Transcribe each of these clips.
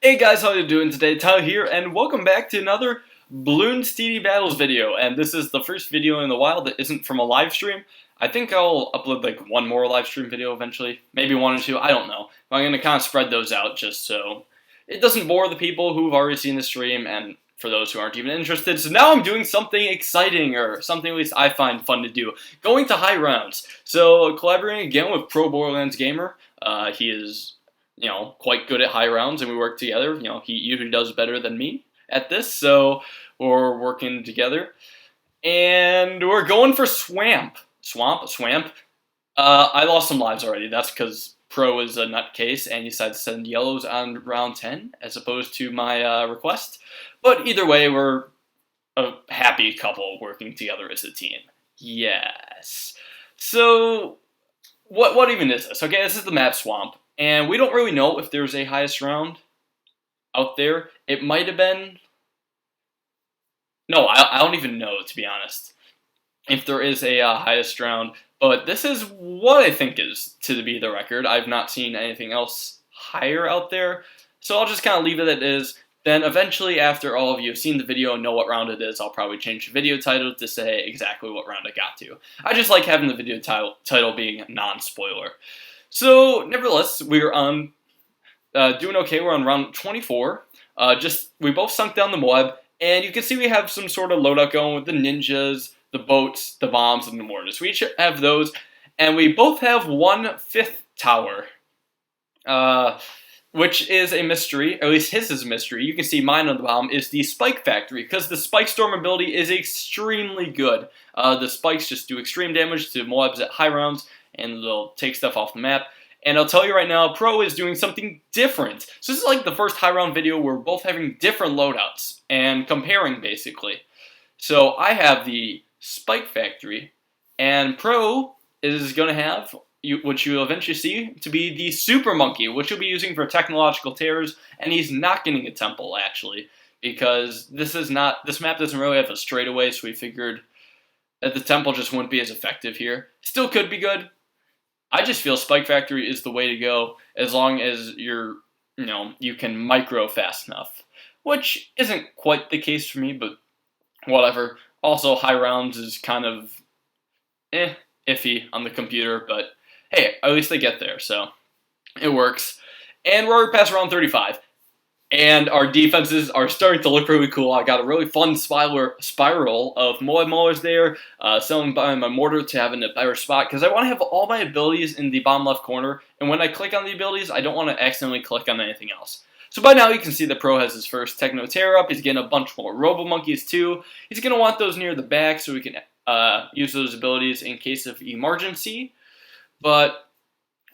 Hey guys, how you doing today? Tyler here, and welcome back to another Bloons TD Battles video. And this is the first video in a while that isn't from a live stream. I think I'll upload like one more live stream video eventually, maybe one or two, I don't know. But I'm going to kind of spread those out just so it doesn't bore the people who've already seen the stream and for those who aren't even interested. So now I'm doing something exciting, or something at least I find fun to do. Going to high rounds. So collaborating again with Pro Borderlands Gamer. He is quite good at high rounds, and we work together. He usually does better than me at this, so we're working together. And we're going for Swamp. Swamp. I lost some lives already. That's because Pro is a nutcase, and he decided to send yellows on round 10, as opposed to my request. But either way, we're a happy couple working together as a team. Yes. So, what even is this? Okay, this is the map Swamp. And we don't really know if there's a highest round out there. It might have been... No, I don't even know, to be honest, if there is a highest round. But this is what I think is to be the record. I've not seen anything else higher out there. So I'll just kind of leave it as it is. Then eventually, after all of you have seen the video and know what round it is, I'll probably change the video title to say exactly what round I got to. I just like having the video title being non-spoiler. So, nevertheless, we're on doing okay. We're on round 24. We both sunk down the Moab, and you can see we have some sort of loadout going with the ninjas, the boats, the bombs, and the mortars. We each have those, and we both have 1/5 tower, which is a mystery. Or at least his is a mystery. You can see mine on the bomb is the Spike Factory, because the Spike Storm ability is extremely good. The spikes just do extreme damage to Moabs at high rounds, and they'll take stuff off the map. And I'll tell you right now, Pro is doing something different. So this is like the first high round video where we're both having different loadouts and comparing, basically. So I have the Spike Factory, and Pro is going to have, which you'll eventually see, to be the Super Monkey, which he'll be using for technological terrors, and he's not getting a temple, actually, because this map doesn't really have a straightaway, so we figured that the temple just wouldn't be as effective here. Still could be good. I just feel Spike Factory is the way to go as long as you can micro fast enough, which isn't quite the case for me, but whatever. Also, high rounds is kind of iffy on the computer, but hey, at least they get there, so it works. And we're already past round 35. And our defenses are starting to look really cool. I got a really fun spiral of Moab Maulers there, selling by my mortar to have in a better spot, because I want to have all my abilities in the bottom left corner, and when I click on the abilities, I don't want to accidentally click on anything else. So by now you can see the Pro has his first Techno Terror up. He's getting a bunch more Robo Monkeys too. He's going to want those near the back so we can use those abilities in case of emergency, but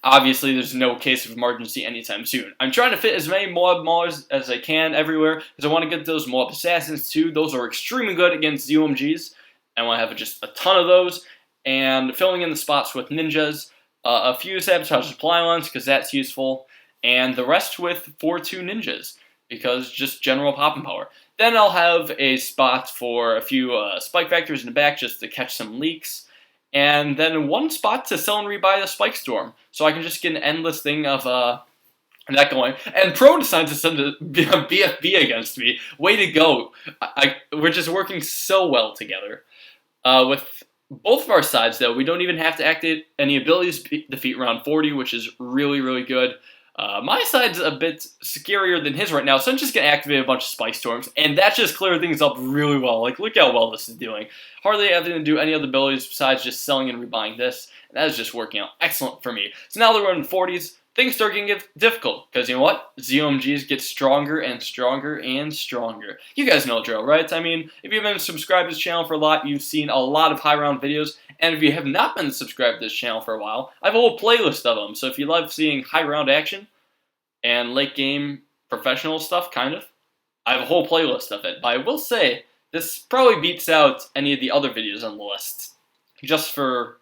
obviously, there's no case of emergency anytime soon. I'm trying to fit as many Moab Maulers as I can everywhere, because I want to get those Moab Assassins too. Those are extremely good against ZOMGs. I want to have just a ton of those, and filling in the spots with ninjas, a few Sabotage Supply Lines, because that's useful, and the rest with 4-2 ninjas, because just general popping power. Then I'll have a spot for a few Spike Factories in the back just to catch some leaks. And then one spot to sell and rebuy the Spike Storm, so I can just get an endless thing of that going. And Pro decides to send a BFB against me. Way to go! We're just working so well together. With both of our sides, though, we don't even have to activate any abilities to defeat round 40, which is really, really good. My side's a bit scarier than his right now, so I'm just going to activate a bunch of Spike Storms, and that just cleared things up really well. Like, look how well this is doing. Hardly having to do any other abilities besides just selling and rebuying this, and that is just working out excellent for me. So now that we're in 40s, things start getting difficult, because you know what? ZOMGs get stronger and stronger and stronger. You guys know the drill, right? I mean, if you've been subscribed to this channel for a lot, you've seen a lot of high round videos, and if you have not been subscribed to this channel for a while, I have a whole playlist of them, so if you love seeing high round action, and late game professional stuff, kind of, I have a whole playlist of it. But I will say, this probably beats out any of the other videos on the list, just for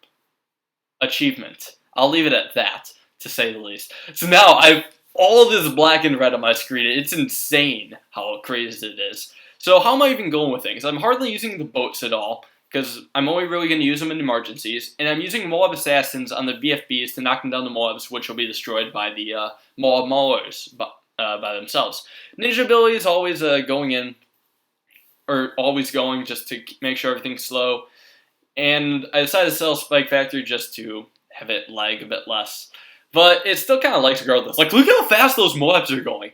achievement. I'll leave it at that, to say the least. So now, I've all of this black and red on my screen. It's insane how crazy it is. So how am I even going with things? I'm hardly using the boats at all, because I'm only really going to use them in emergencies, and I'm using Moab Assassins on the BFBs to knock them down the Moabs, which will be destroyed by the Moab Maulers by themselves. Ninja ability is always going in, or always going just to make sure everything's slow. And I decided to sell Spike Factory just to have it lag a bit less. But it still kind of lags regardless. Like, look how fast those Moabs are going.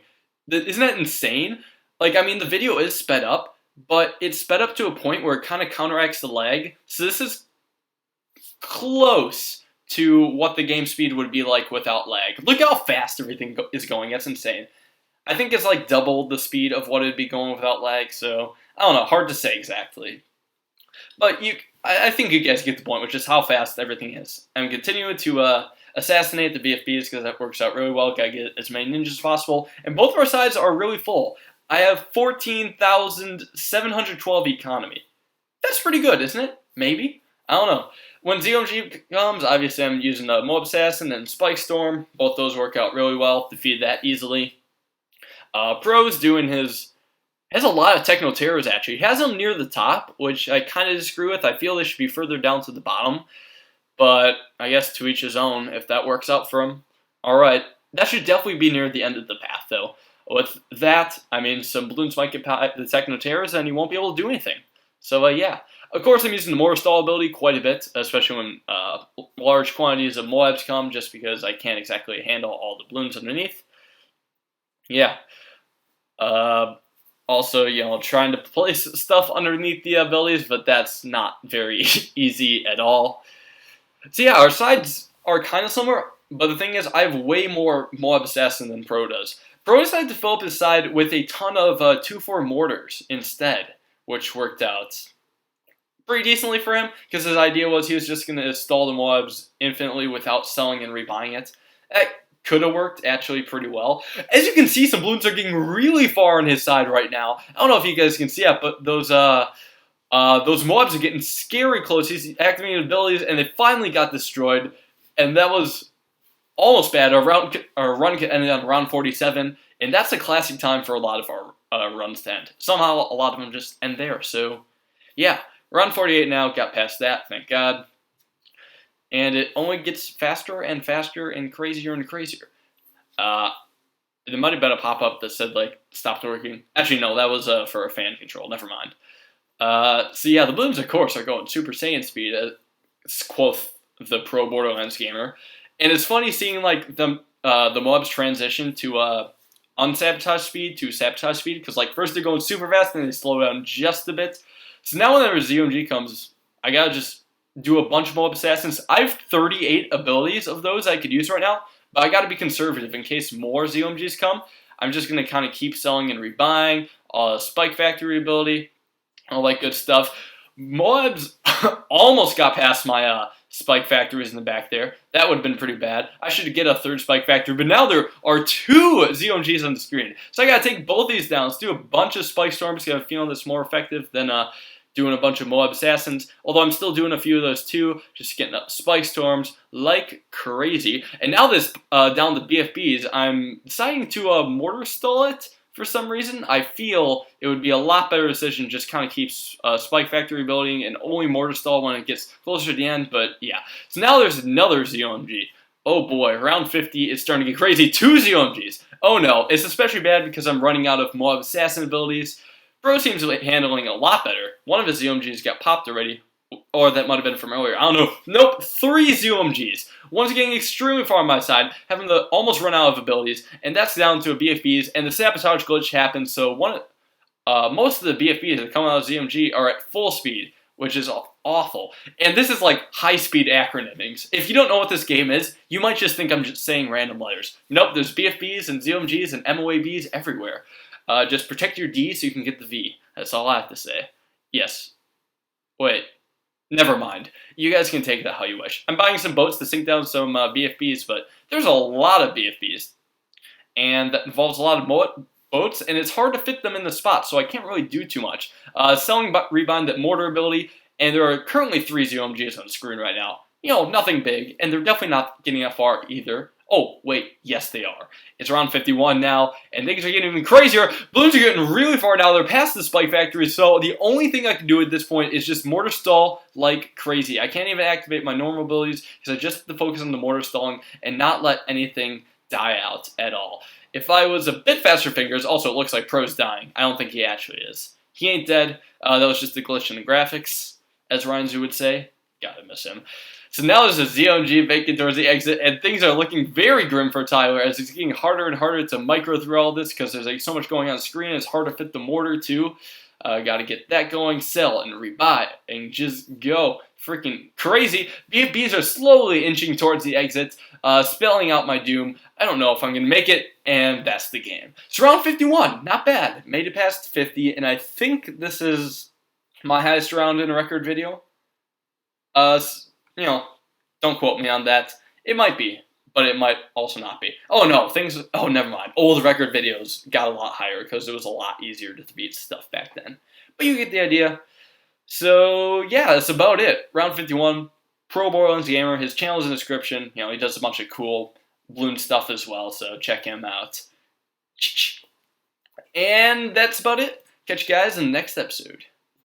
Isn't that insane? Like, I mean, the video is sped up, but it's sped up to a point where it kind of counteracts the lag. So this is close to what the game speed would be like without lag. Look how fast everything is going. That's insane. I think it's like double the speed of what it'd be going without lag, so I don't know, hard to say exactly. But I think you guys get the point, which is how fast everything is. I'm continuing to assassinate the BFBs because that works out really well. Gotta get as many ninjas as possible. And both of our sides are really full. I have 14,712 economy. That's pretty good, isn't it? Maybe? I don't know. When ZOMG comes, obviously I'm using the Moab Assassin and Spike Storm. Both those work out really well. Defeat that easily. Pro's doing his... has a lot of Techno Terrors, actually. He has them near the top, which I kind of disagree with. I feel they should be further down to the bottom. But I guess to each his own, if that works out for him. Alright, that should definitely be near the end of the path, though. With that, I mean, some Bloons might get the Techno Terrors, and he won't be able to do anything. So, yeah. Of course, I'm using the Mortar Stall ability quite a bit, especially when large quantities of Moabs come, just because I can't exactly handle all the Bloons underneath. Yeah. Also, you know, trying to place stuff underneath the abilities, but that's not very easy at all. So yeah, our sides are kind of similar, but the thing is, I have way more Moab Assassin than Pro does. Pro decided to fill up his side with a ton of 2-4 mortars instead, which worked out pretty decently for him, because his idea was he was just going to install the Moabs infinitely without selling and rebuying it. That could have worked actually pretty well. As you can see, some Bloons are getting really far on his side right now. I don't know if you guys can see that, but those Moabs are getting scary close. He's activating abilities, and they finally got destroyed, and that was almost bad. Our run ended on round 47, and that's a classic time for a lot of our runs to end. Somehow, a lot of them just end there. So, yeah, round 48 now, got past that, thank God. And it only gets faster and faster and crazier and crazier. There might have been a pop-up that said, like, stopped working. Actually, no, that was for a fan control. Never mind. So yeah, the Bloons, of course, are going Super Saiyan speed, quoth the pro Borderlands gamer. And it's funny seeing, like, the Moabs transition to unsabotage speed to sabotage speed, because, like, first they're going super fast, and then they slow down just a bit. So now whenever ZOMG comes, I gotta just do a bunch of Moab Assassins. I have 38 abilities of those I could use right now, but I gotta be conservative in case more ZOMGs come. I'm just gonna kind of keep selling and rebuying, Spike Factory ability, all that good stuff. Moabs almost got past my Spike Factories in the back there. That would have been pretty bad. I should get a third Spike Factory, but now there are 2 ZOMGs on the screen. So I gotta take both these down. Let's do a bunch of Spike Storms, because I have a feeling that's more effective than doing a bunch of Moab Assassins, although I'm still doing a few of those too, just getting up Spike Storms like crazy. And now this, down the BFBs, I'm deciding to Mortar Stall it for some reason. I feel it would be a lot better decision just kind of keep Spike Factory building and only Mortar Stall when it gets closer to the end, but yeah. So now there's another ZOMG. Oh boy, round 50 is starting to get crazy. 2 ZOMGs. Oh no, it's especially bad because I'm running out of Moab Assassin abilities. Bro seems to be handling a lot better. One of his ZOMGs got popped already. Or that might have been from earlier. I don't know. Nope. 3 ZOMGs. One's getting extremely far on my side, having to almost run out of abilities, and that's down to a BFBs, and the sabotage glitch happened, so most of the BFBs that come out of ZOMG are at full speed, which is awful. And this is like high-speed acronymings. If you don't know what this game is, you might just think I'm just saying random letters. Nope, there's BFBs and ZOMGs and MOABs everywhere. Just protect your D so you can get the V. That's all I have to say. Yes. Wait. Never mind. You guys can take that how you wish. I'm buying some boats to sink down some BFBs, but there's a lot of BFBs. And that involves a lot of boats, and it's hard to fit them in the spot, so I can't really do too much. Selling Rebind that mortar ability, and there are currently 3 ZOMGs on the screen right now. You know, nothing big, and they're definitely not getting that far either. Oh, wait, yes they are. It's around 51 now, and things are getting even crazier. Bloons are getting really far now. They're past the Spike Factory, so the only thing I can do at this point is just Mortar Stall like crazy. I can't even activate my normal abilities because I just have to focus on the Mortar Stalling and not let anything die out at all. If I was a bit faster fingers, also it looks like Pro's dying. I don't think he actually is. He ain't dead. That was just a glitch in the graphics, as Ryanzu would say. Gotta miss him. So now there's a ZOMG vacant towards the exit, and things are looking very grim for Tyler as it's getting harder and harder to micro through all this because there's like so much going on screen. It's hard to fit the mortar too. Got to get that going, sell and rebuy and just go freaking crazy. BFBs are slowly inching towards the exit, spelling out my doom. I don't know if I'm going to make it, and that's the game. So round 51, not bad. Made it past 50, and I think this is my highest round in a record video. You know, don't quote me on that. It might be, but it might also not be. Oh no, oh never mind. Old record videos got a lot higher because it was a lot easier to beat stuff back then. But you get the idea. So yeah, that's about it. Round 51, Pro Bloons Gamer. His channel is in the description. You know, he does a bunch of cool Bloons stuff as well, so check him out. And that's about it. Catch you guys in the next episode.